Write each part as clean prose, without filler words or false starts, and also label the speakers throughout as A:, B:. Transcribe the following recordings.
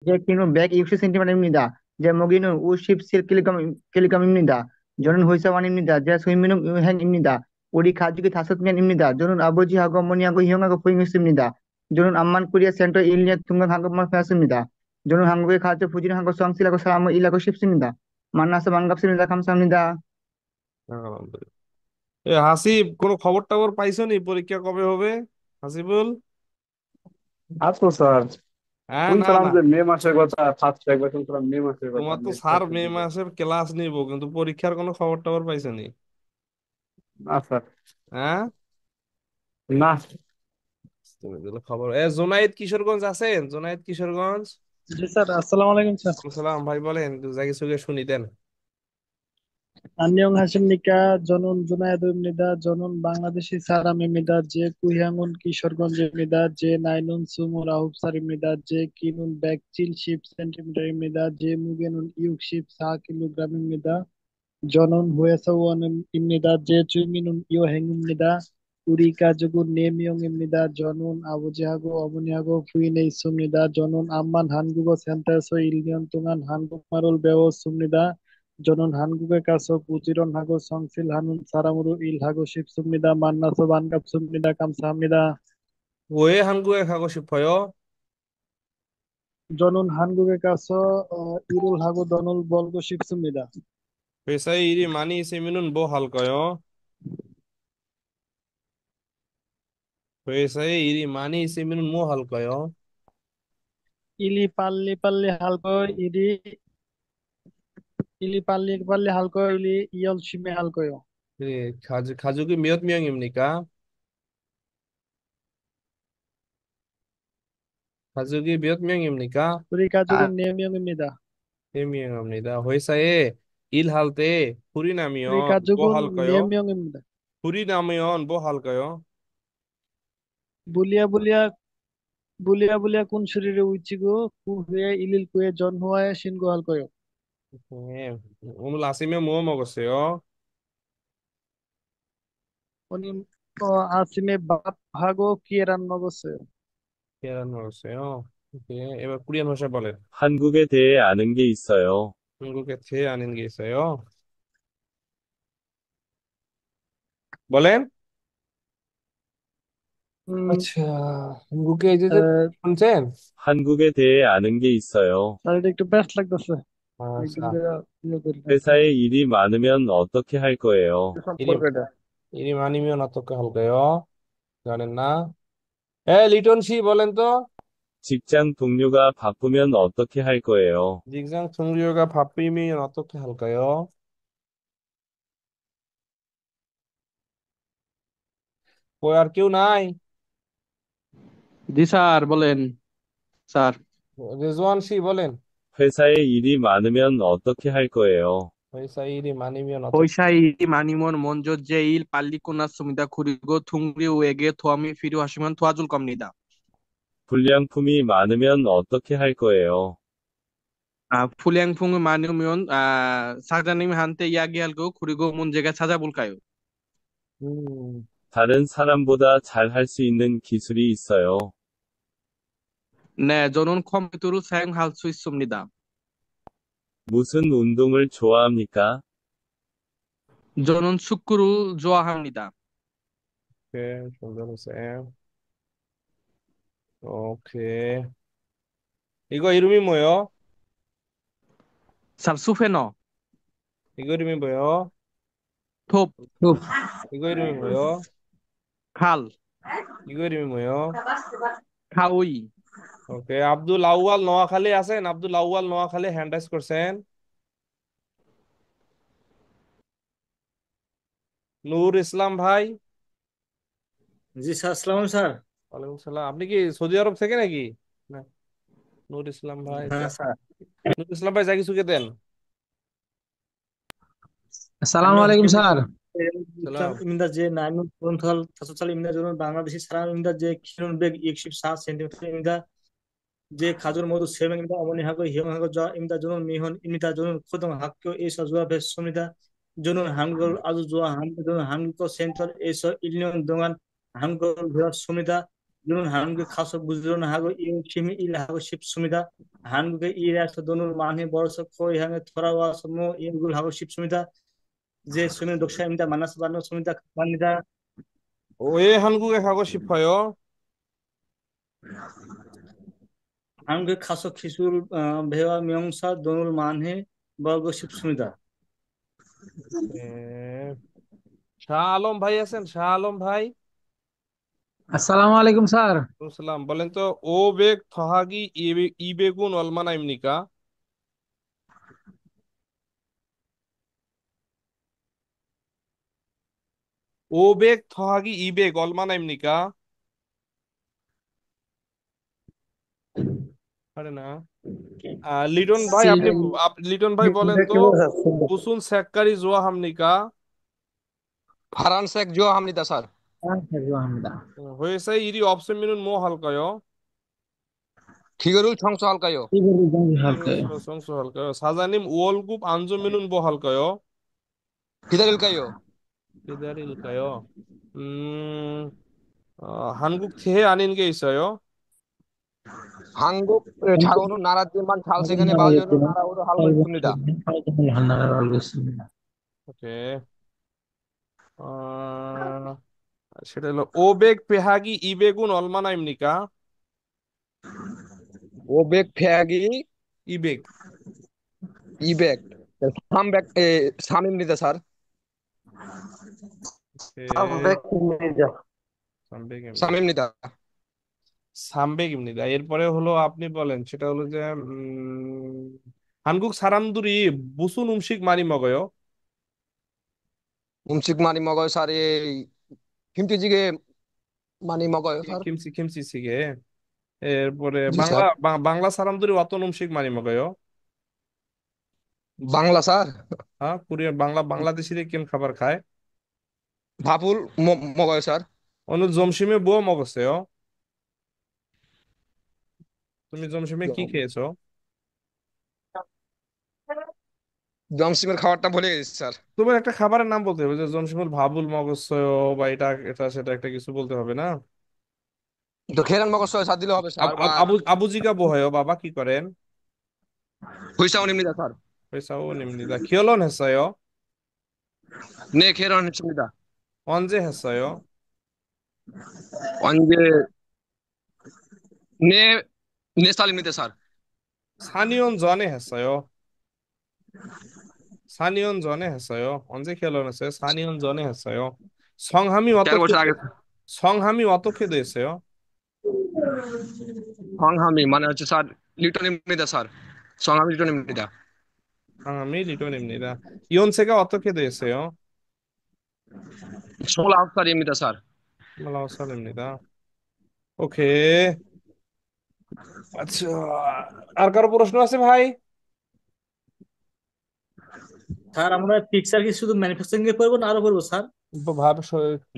A: 제 키는 160cm입니다. 제 무게는 57kg입니다. 저는 회사원입니다. 제 소유민은 여행입니다. 우리 가족이 5명입니다. 저는 아버지하고 어머니하고 형하고 부인했습니다. 저는 암만 코리아 센터 1년 동안 한국말 배웠습니다. 저는 한국에 가서 부지런하고 성실하고 사람을 일하고 싶습니다. 만나서 반갑습니다. 감사합니다.
B: আলহামদুলিল্লাহ। এ হাসিব, কোনো খবর টবর পাইছো নি? পরীক্ষা কবে হবে? হাসিবুল।
C: আছো স্যার।
B: হ্যাঁ, না
C: শুনছিলাম
B: না,
C: যে মে মাসের কথা, ফার্স্ট একবার শুনছিলাম মে মাসের কথা,
B: তোমার তো
C: মে
B: স্যার
C: ফার্স্টের
B: মে
C: দিকে।
B: মাসে ক্লাস নিব, কিন্তু পরীক্ষার কোনো খবর টবর পাইছো নি?
C: না স্যার।
B: হ্যাঁ,
C: না।
B: তুমি দিলে খবর। জোনায়েদ কিশোরগঞ্জ আছেন? জোনায়েদ কিশোরগঞ্জ।
D: জি স্যার, আসসালামু আলাইকুম স্যার।
B: সালাম ভাই, বলেন একটু জায়গা সুগে শুনি দেন।
D: 안녕 하십니까? 저는 주나이드입니다. 저는 방글라데시 사람입니다. 제 고향은 기셔건주입니다. 제 나이는 29살입니다. 제 키는 170cm입니다. 제 무게는 64kg입니다. 저는 회사원입니다. 제 취미는 여행입니다. 우리 가족은 4명입니다. 저는 아버지하고 어머니하고 부인에 있습니다. 저는 암만 한국어 센터에서 1년 동안 한국말을 배웠습니다. 저는 한국에 가서 부지런하고 성실하는 사람으로 일하고 싶습니다. 만나서 반갑습니다. 감사합니다.
B: 왜 한국에 가고 싶어요?
D: 저는 한국에 가서 일을 하고 돈을 벌고 싶습니다.
B: 회사에 일이 많이 있으면은 뭐 할까요? 회사에 일이 많이 있으면은 뭐 할까요?
D: 일이 빨리빨리 하고 일이 빨리빨리 할 거예요. 일이 열심히 할 거예요.
B: 네, 가족이 몇 명입니까? 가족이 몇 명입니까?
D: 우리 가족은 4명입니다.
B: 3명입니다. 회사에 일할 때 불이
D: 우리
B: 나면 뭐
D: 가족은
B: 할까요?
D: 4명입니다.
B: 불이 나면 뭐 할까요?
D: 불리야 불리야 불리야 군 শরীরে উইচি고 그 후에 119에 전화해 신고할 거예요.
B: 네, 오늘 아침에 뭐 먹었어요?
D: 오늘 아침에 밥하고 계란 먹었어요.
B: 계란 먹었어요. 네, এবার কোরিয়ান ভাষা বলেন।
E: 한국에 대해 아는 게 있어요.
B: 한국에 제일 아는 게 있어요. বলেন।
D: 음,
B: আচ্ছা, 한국에 이제 যে
D: আহ,
B: শুনছেন?
E: 한국에 대해 아는 게 있어요.
D: স্যার এটা একটু ব্যস্ত লাগতেছে। একটু
B: আচ্ছা,
D: করে ইয়ে করি একটু
E: 회사에 일이 많으면 어떻게 할 거예요?
B: 일이
D: সম্পর্ক এটা।
B: 일이 많으면 어떻게 할까요? জানেন না? লিটন সি বলেন তো।
E: 직장 동료가 바쁘면 어떻게 할 거예요?
B: 직장 동료가 바쁘면 어떻게 할까요? কই আর কেউ নাই?
F: জি স্যার, বলেন স্যার।
B: রেজওয়ান সি বলেন।
E: 회사에 일이 많으면 어떻게 할 거예요?
B: 회사 일이 많으면 어떻게?
F: 호이샤이 마니몬 먼저 제일 빨리 끝났습니다. 그리고 동료에게 도움이 필요하시면 도와줄 겁니다.
E: 불량품이 많으면 어떻게 할 거예요?
F: 불량품이 많으면 사장님한테 이야기하고 그리고 문제가 찾아볼까요?
B: 음,
E: 다른 사람보다 잘 할 수 있는 기술이 있어요.
F: 네, 저는 컴퓨터를 사용할 수 있습니다.
E: 무슨 운동을 좋아합니까?
F: 저는 축구를 좋아합니다.
B: 오케이, 정전쌤. 오케이. 이거 이름이 뭐예요?
F: স্যার, সুফেনো,
B: 이거 이름이 뭐예요?
F: 톱,
B: 이거 이름이 뭐예요?
F: খাল,
B: 이거 이름이 뭐예요?
F: খাউই।
B: ওকে, আব্দুল আউয়াল নোয়াখালী আছেন? আব্দুল আউয়াল নোয়াখালী হ্যান্ড রাইজ করছেন। নূর ইসলাম ভাই।
G: জি স্যার, আসসালামু আলাইকুম স্যার।
B: ওয়ালাইকুম সালাম। আপনি কি সৌদি আরব থেকে নাকি? না, নূর ইসলাম ভাই
G: হ্যাঁ স্যার।
B: নূর ইসলাম ভাই জাকি সুকে দেন।
G: আমি
H: আসসালামু আলাইকুম
G: হাকিম
H: স্যার।
B: সালাম।
G: ইমদাদ যে নাইনুল গ্রন্থাল তাসাসাল ইমদাদ জন্য বাংলাদেশি সারা ইমদাদ যে খিলুন বেগ 107 সেন্টিমিটার ইমদাদ যে খাজুর মধু সেভেন ইমদাদ 어머니 하고 형하고 저 임다 저는 미혼 입니다. 저는 고등 학교에서 졸업했습니다. 저는 한국을 아주 좋아합니다. 저는 한국어 센터에서 1년 동안 한국어를 배웠습니다. 저는 한국의 가서 부지런히 하고 열심히 일하고 싶습니다. 한국에 일해서 돈을 많이 벌어서 고향에 돌아와서 뭐 일을 하고 싶습니다. 이제 수면 독자입니다. 만나서 반갑습니다. 감사합니다.
B: 왜 한국에 가고 싶어요?
G: 한국에 가서 기술 배우면서 돈을 많이 벌고 싶습니다.
B: 네. শাহ আলম ভাই আছেন? শাহ আলম ভাই?
H: আসসালামু আলাইকুম স্যার।
B: সালাম। বলেন তো, ও বেগ থহাগি ই বেগুন অলমানা ইমনিকা। ও বেগ থহাগি ই বেগ অলমানা ইমনিকা। আরে না। লিটন ভাই,
H: জি
B: লিটন ভাই বলেন তো, বুসুন সেক্কারি জোয়া হামনিকা।
I: ফারানসেক জো হামনিদা স্যার।
H: আলহামদুলিল্লাহ।
B: হয়েছে ইরি অপশন মিনুন মো হালকায়।
I: খিগরুল সংস হালকায়ো।
B: সংসো হালকায় সাজানিম ওয়ালগুপ আঞ্জো মিনুন বো হালকায়।
I: কিদারিল কায়ো।
B: কিদারিল কায়। উম 한국 태해 아닌 게 있어요?
I: 한국 자오는 나라지만 잘 세간에 바우저는 나라오도 할고 있습니다.
B: 오케이. 어, সেটা হলো ওবেক পেহাগি ইবেগুন অলমানাইমনিকা।
I: 오백 페아기
B: ইবেক।
I: 200 300 3입니다 স্যার।
B: সামবেক।
I: 3입니다।
B: সামবেগ입니다। এরপরে হলো আপনি বলেন, সেটা হলো যে 한국 사람들이 무슨 음식 많이 먹어요?
I: 음식 많이 먹어요 স্যার। এই 김치찌개 많이 먹어요 স্যার।
B: 김치찌개। এরপরে
I: জি
B: Bangla
I: sir.
B: Bangla 사람들이 어떤 음식 많이 먹어요?
I: Bangla sir.
B: Korean বাংলাদেশিরা কেন খাবার খায়?
I: 밥을 먹어요 স্যার।
B: 오늘 점심에 뭐 먹었어요? তুমি 점심에 কি খেয়েছো?
I: জমসিমের খাবারটা ভুলে গেছি স্যার।
B: তোমার একটা খাবারের নাম বলতে হবে, যে জমশিমুল ভাবুল মগজছয় বা এটা এটা সেটা একটা কিছু বলতে হবে না?
I: তো খেরান মগজ স্যার দিলে হবে স্যার। আর
B: আবুজিকা বহয় বাবা কি করেন?
I: হুইসাউনি입니다 স্যার।
B: 회사원입니다. 결혼했어요?
I: 네 결혼했습니다.
B: 언제 했어요?
I: 언제 네 4살입니다 স্যার।
B: 4년 전에 했어요. 4년 전에 했어요. 언제 결혼했어요? 4년 전에 했어요. 성함이
I: 4
B: 어떻게
I: বছর আগে।
B: 성함이 어떻게 됐어요?
I: সংহামি মানে হচ্ছে স্যার লিটন입니다 স্যার। সংহামি লিটন입니다।
B: 성함이 리돈입니다. 연세가 어떻게 됐어요?
I: 29살입니다 স্যার।
B: 29살입니다. ওকে। আচ্ছা, আর কারো প্রশ্ন আছে ভাই?
G: স্যার আমরা পিকচার কি শুধু ম্যানুফ্যাকচারিং এ পড়বো না আরো পড়বো স্যার?
B: ভাবে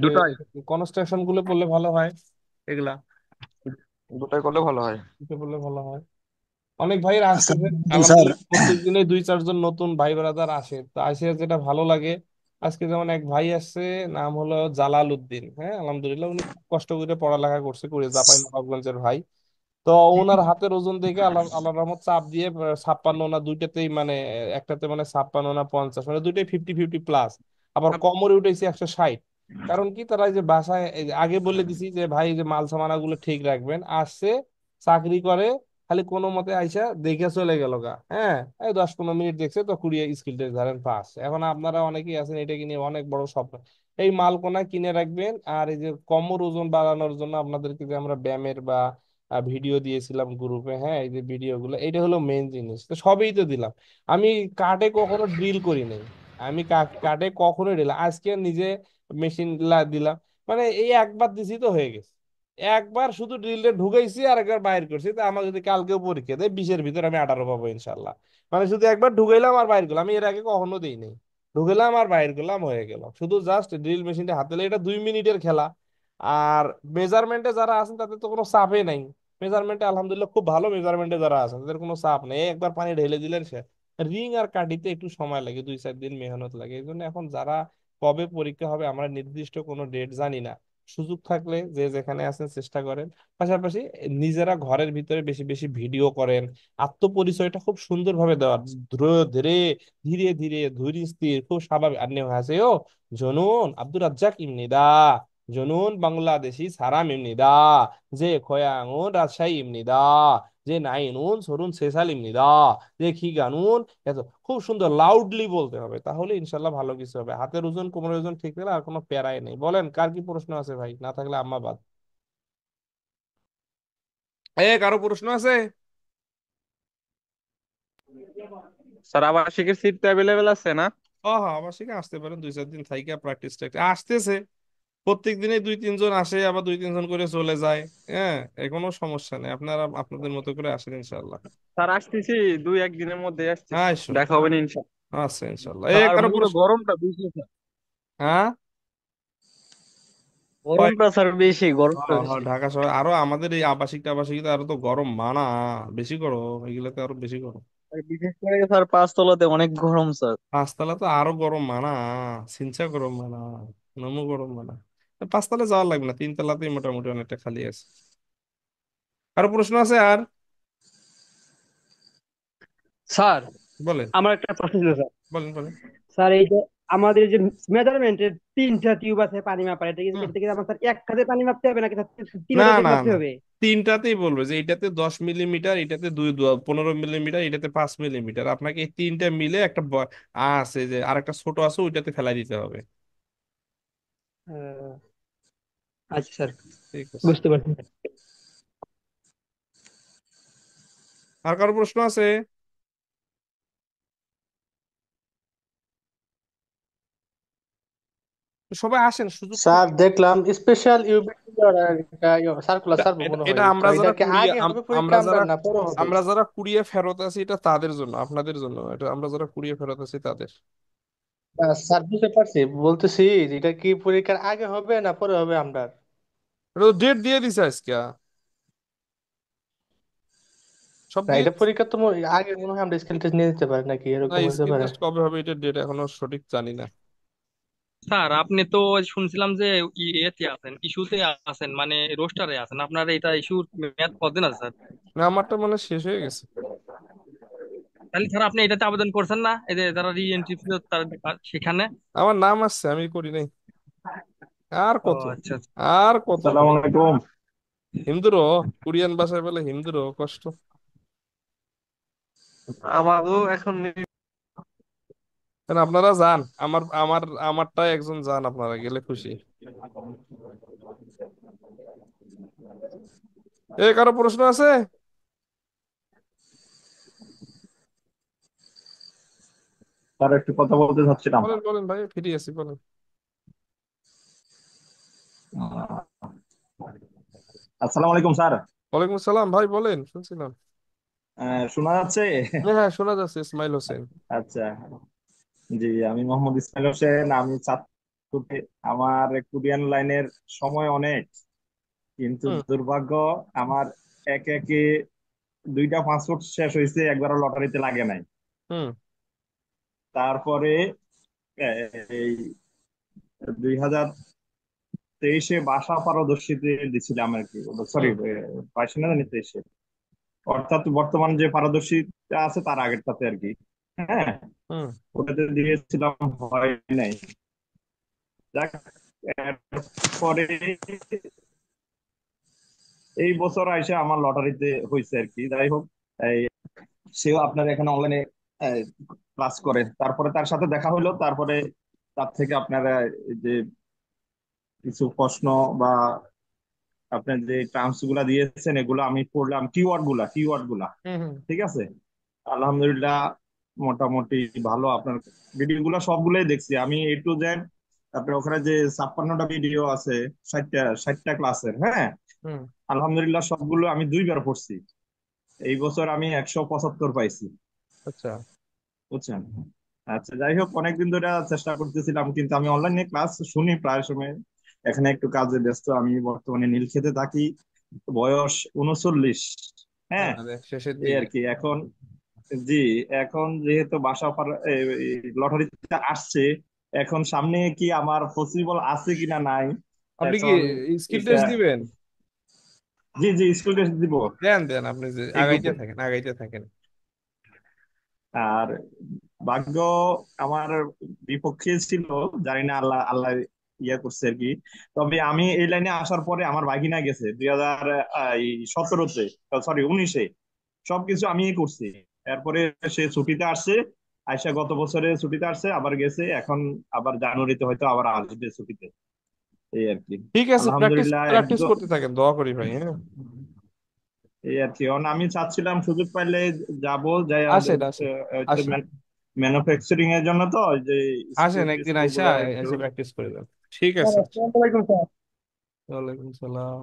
I: দুটাই
B: কনস্ট্রাকশন গুলো পড়লে ভালো হয়, এগুলা
I: দুটাই করলে ভালো হয়।
B: এটা পড়লে ভালো হয়। অনেক ভাইয়ের আসতেছে
H: স্যার
B: আলহামদুলিল্লাহ, প্রত্যেকদিনে 2-4 জন নতুন ভাই ব্রাদার আসে, তো আসে যেটা ভালো লাগে। আজকে যেমন এক ভাই আসছে, নাম হলো জালাল উদ্দিন। হ্যাঁ, আলহামদুলিল্লাহ উনি খুব কষ্ট করে পড়ালেখা করছে, করে জাপান নবাবগঞ্জের ভাই। তো ওনার হাতের ওজন দেখে আল্লাহ আল্লাহ রহমত চাপ দিয়ে 56 না দুইটাতেই, মানে একটাতে মানে 56 না 50, মানে দুইটাই 50-50 প্লাস। আবার কোমরে উঠেছে 160। কারণ কি, তারা এই যে বাসায় এই যে আগে বলে দিছি যে ভাই এই যে মাল সামানা গুলো ঠিক রাখবেন, আসছে চাকরি করে, খালি কোনো মতে আইসা দেখে চলে গেল গা। হ্যাঁ, এই 10-15 মিনিট দেখছে তো কুড়িয়ে স্কিল টেস্ট ধরেন পাস। এখন আপনারা অনেকেই আছেন এটা কিনে অনেক বড় স্বপ্ন, এই মাল কোনা কিনে রাখবেন। আর এই যে কোমর ওজন বাড়ানোর জন্য আপনাদেরকে যে আমরা ব্যায়ামের বা ভিডিও দিয়েছিলাম গ্রুপে, হ্যাঁ, এই যে ভিডিও গুলো, এটা হলো মেইন জিনিস। তো সবই তো দিলাম। আমি কার্ডে কখনো ড্রিল করি নাই, আমি কার্ডে কখনো ড্রিল, আজকে নিজে মেশিন দিলাম, মানে এই একবার দিছি তো হয়ে গেছে। একবার শুধু ড্রিলটা ঢুকাইছি আর একবার বাইর করছি, তো আমার যদি কালকেও পরীক্ষা দেয় 20-এর ভিতরে আমি 18 পাবো ইনশাল্লাহ। মানে শুধু একবার ঢুকাইলাম আর বাইর করলাম, আমি এর আগে কখনো দিই নাই। ঢুকাইলাম আর বাইর করলাম, হয়ে গেল। শুধু জাস্ট ড্রিল মেশিনটা হাতে লাগে, এটা 2 মিনিটের খেলা। আর মেজারমেন্টে যারা আছেন তাদের তো কোনো চাপই নাই। মেজারমেন্টে আলহামদুলিল্লাহ খুব ভালো, মেজারমেন্টে যারা আছেন তাদের কোনো চাপ নেই, একবার পানি ঢেলে দিলেন সে। রিং আর কাঠিতে একটু সময় লাগে, 2-4 দিন মেহনত লাগে। এই জন্য এখন যারা কবে পরীক্ষা হবে আমরা নির্দিষ্ট কোনো ডেট জানি না। সুযোগ থাকলে যে যেখানে আছেন চেষ্টা করেন। পাশাপাশি নিজেরা ঘরের ভিতরে বেশি বেশি ভিডিও করেন, আত্মপরিচয়টা খুব সুন্দরভাবে দেওয়ার, ধীরে ধীরে ধীরে ধীরে স্থির খুব স্বাভাবিক। আর নেওয়া আছে ও জনুন আব্দুর রাজ্জাক ইমনিদা, জনুন বাংলাদেশি সারাম ইমনিদা, যে খয়াঙুন রাজশাহী ইমনিদা, যে নাইনুন সরুন সেসাল ইমনিদা, যে খিগানুন এত খুব সুন্দর লাউডলি বলতে হবে, তাহলে ইনশাল্লাহ ভালো কিছু হবে। হাতের ওজন কোমরের ওজন ঠিক থাকলে আর কোনো প্যারাই নেই। বলেন কার কি প্রশ্ন আছে ভাই, না থাকলে আম্মা বাদ। কারো প্রশ্ন আছে?
F: স্যার আবাসিকের সিট তো অ্যাভেলেবেল আছে না?
B: হ্যাঁ, আবাসিকে আসতে পারেন, 2-4 দিন থাইকা প্র্যাকটিসটা আসতেছে। প্রত্যেক দিনে 2-3 জন আসে, আবার 2-3 জন করে চলে যায়। হ্যাঁ, কোনো সমস্যা নেই, আপনারা আপনাদের মতো করে আসেন ইনশাল্লাহ।
F: স্যার আসতেছি, 2-1 দিনের মধ্যে আসতেছি,
B: হ্যাঁ এসো,
F: দেখা হবে না ইনশাল্লাহ।
B: আচ্ছা ইনশাল্লাহ।
F: স্যার
B: কারো
F: মূলত
B: প্রশ্ন?
F: গরমটা বেশি স্যার,
B: হ্যাঁ, হয়।
F: গরমটা স্যার বেশি, গরমটা
B: হ্যাঁ, হ্যাঁ,
F: বেশি।
B: ঢাকা শহরে আরো আমাদের এই আবাসিক টাবাসিক আরো তো গরম মানা, বেশি গরম, এগুলোতে আরো বেশি গরম।
F: আর বিশেষ করে স্যার 5 তলাতে অনেক গরম স্যার।
B: পাঁচতলা তো আরো গরম মানা, সিনচা গরম মানা, নমু গরম মানা। পাঁচতলা যাওয়ার লাগবে না, 3 তলাতেই মোটামুটি অনেকটা খালি আছে। আরো প্রশ্ন আছে আর?
J: স্যার
B: বলেন,
J: আমার একটা প্রশ্ন ছিল স্যার।
B: বলেন, বলেন।
J: স্যার এই যে আমাদের যে মেজারমেন্টের 3টা টিউব আছে পানি মাপার,
B: হুম।
J: এটা কি আমার স্যার এক হাতে পানি মাপতে হবে নাকি স্যার
B: না,
J: তিনটা দিয়ে
B: না,
J: মাপতে
B: না,
J: হবে?
B: তিনটাতেই বলবে যে এটাতে 10 মিলিমিটার, এটাতে 15 মিলিমিটার, এটাতে 5 মিলিমিটার, আপনাকে এই তিনটা মিলে একটা আছে যে আরেকটা ছোট আছে ওইটাতে ফেলাই দিতে হবে।
J: আহ, আচ্ছা স্যার,
B: ঠিক আছে।
J: বুঝতে পারছি।
B: আর কারো প্রশ্ন আছে? সবাই আসেন, সুযোগ
K: স্যার
B: থাকবে।
K: দেখলাম স্পেশাল ইউবিটি সার্কুলার
B: এটা
K: স্যার
B: এটা
K: মনে হয়,
B: এটা
K: তো
B: আমরা
K: এটা
B: যারা
K: কি
B: কুড়িয়ে
K: আগে হবে পরীক্ষা
B: আমরা
K: আমরা
B: যারা
K: না পরে হবে?
B: কুড়িয়ে ফেরত আছি এটা তাদের জন্য, আপনাদের জন্য এটা, আমরা যারা কুড়িয়ে ফেরত আছি তাদের।
K: স্যার বুঝতে পারছি, বলতেছি যে এটা কি পরীক্ষার আগে হবে না পরে হবে আমরা?
B: এটা তো ডেট দিয়ে দিছে আজকে, সব
K: না
B: দিয়ে
K: এটা
B: দিছে।
K: পরীক্ষা তো আগে মনে হয় আমরা স্কিল টেস্ট নিয়ে দিতে পারি নাকি,
B: না,
K: এরকম হতে
B: স্কিল
K: পারে।
B: টেস্ট কবে হবে এটা ডেট এখনো সঠিক জানি না।
F: স্যার আপনি তো শুনছিলাম যে ইয়েতে আছেন, ইস্যুতে আছেন, মানে রোস্টারে আছেন, আপনার এটা ইস্যুর মেয়াদ কতদিন আছে স্যার?
B: না, আমারটা মানে শেষ হয়ে গেছে।
F: তাহলে স্যার আপনি এটাতে আবেদন করছেন না, এই যে যারা রি এন্ট্রি সেখানে?
B: আমার নাম আসছে, আমি করি নাই। আর
F: ও
B: কত,
F: আচ্ছা আচ্ছা।
B: আর কত
C: আসসালামু
B: ভাই,
C: আলাইকুম।
B: হিন্দুরো, কোরিয়ান ভাষায় বলে হিন্দুরো কষ্ট।
F: আমারও এখন
B: কেন আপনারা যান, আমারটাই একজন যান, আপনারা গেলে খুশি। কারো প্রশ্ন আছে?
C: স্যার একটু কথা বলতে চাচ্ছিলাম।
B: বলেন, বলেন ভাই, ফ্রি আছি, বলেন।
C: আসসালামু আলাইকুম স্যার।
B: ওয়ালাইকুম আসসালাম ভাই, বলেন, শুনছিলাম।
C: শোনা যাচ্ছে?
B: হ্যাঁ, হ্যাঁ, শোনা যাচ্ছে, ইসমাইল হোসেন।
C: আচ্ছা, জি আমি মোহাম্মদ ইসমাইল হোসেন, আমি চাঁদপুরে। আমার কোরিয়ান লাইনের সময় অনেক, কিন্তু
B: হুম,
C: দুর্ভাগ্য আমার একে একে 2টা পাসপোর্ট শেষ হয়েছে, একবারও লটারিতে লাগে নাই।
B: হুম,
C: তারপরে এই 2023-এ বাসা পারদর্শীতে দিছিলাম আর কি, সরি
B: হুম,
C: 22 না জানি 23-এ, অর্থাৎ বর্তমান যে পারদর্শীটা আছে তার আগেরটাতে আর কি। হ্যাঁ,
B: হুম।
C: ওটাতে দিয়েছিলাম, হয় নাই। যাক, এরপরে এই বছর আইসা আমার লটারিতে হয়েছে আর কি। যাই হোক, এই সেও আপনার এখানে অনলাইনে ক্লাস করে, তারপরে তার সাথে দেখা হলো, তারপরে তার থেকে আপনারা এই যে কিছু প্রশ্ন বা আপনার যে টার্মস গুলা দিয়েছেন এগুলো আমি পড়লাম, কিওয়ার্ড গুলা
B: হুম, হুম,
C: ঠিক আছে। আলহামদুলিল্লাহ, মোটামুটি ভালো। আপনার ভিডিও গুলো সবগুলোই দেখছি আমি, A to Z। তারপরে ওখানে যে 56টা ভিডিও আছে, 60টা ক্লাসের, হ্যাঁ,
B: হুম।
C: আলহামদুলিল্লাহ সবগুলো আমি 2বার পড়ছি। এই বছর আমি 175 পাইছি,
B: আচ্ছা।
C: বুঝছেন। আচ্ছা, যাই হোক, অনেকদিন ধরে চেষ্টা করতেছিলাম, কিন্তু আমি অনলাইনে ক্লাস শুনি প্রায় সময়। এখানে একটু কাজে ব্যস্ত, আমি বর্তমানে নীলক্ষেতে থাকি, বয়স 39। হ্যাঁ,
B: আরে শেষের
C: এই
B: দিকে।
C: আর কি এখন। জি, এখন যেহেতু লটারিতে আসছে, এখন সামনে কি আমার পসিবল আছে কিনা নাই,
B: আপনি কি
C: এখন
B: স্কিল
C: এটা
B: টেস্ট দিবেন?
C: জি জি স্কুল টেস্ট দিব
B: দেন দেন, আপনি যে
C: এই
B: আগাইতে
C: গ্রুপে।
B: থাকেন, আগাইতে থাকেন।
C: আর ভাগ্য আমার বিপক্ষে ছিল, জানি না, আল্লাহ আল্লাহ ইয়া করছে আর কি। তবে আমি এই লাইনে আসার পরে আমার ভাগিনা গেছে 2017-তে, সরি 19-এ, সবকিছু আমিই করছি। এরপরে সে ছুটিতে আসছে, আয়সা গত বছরে ছুটিতে আসছে, আবার গেছে, এখন আবার জানুয়ারিতে হয়তো আবার আসবে ছুটিতে, এই আর কি।
B: ঠিক আছে, প্র্যাকটিস
C: আলহামদুলিল্লাহ
B: প্র্যাকটিস
C: একদম
B: করতে থাকেন, দোয়া করি ভাই, হ্যাঁ।
C: এই আর কি। কারণ আমি চাচ্ছিলাম সুযোগ পাইলে যাব, যাই
B: আসেন আসেন আসেন,
C: ম্যানুফ্যাকচারিং এর জন্য, তো ওই যে
B: আসেন
C: স্ক্রু
B: একদিন
C: টিস্ক্রু
B: আইসা
C: গুলা একটু।
B: এসে প্র্যাকটিস করে যান। ঠিক
J: স্যার
B: আছে।
J: আসসালামু আলাইকুম স্যার।
B: ওয়ালাইকুম সালাম।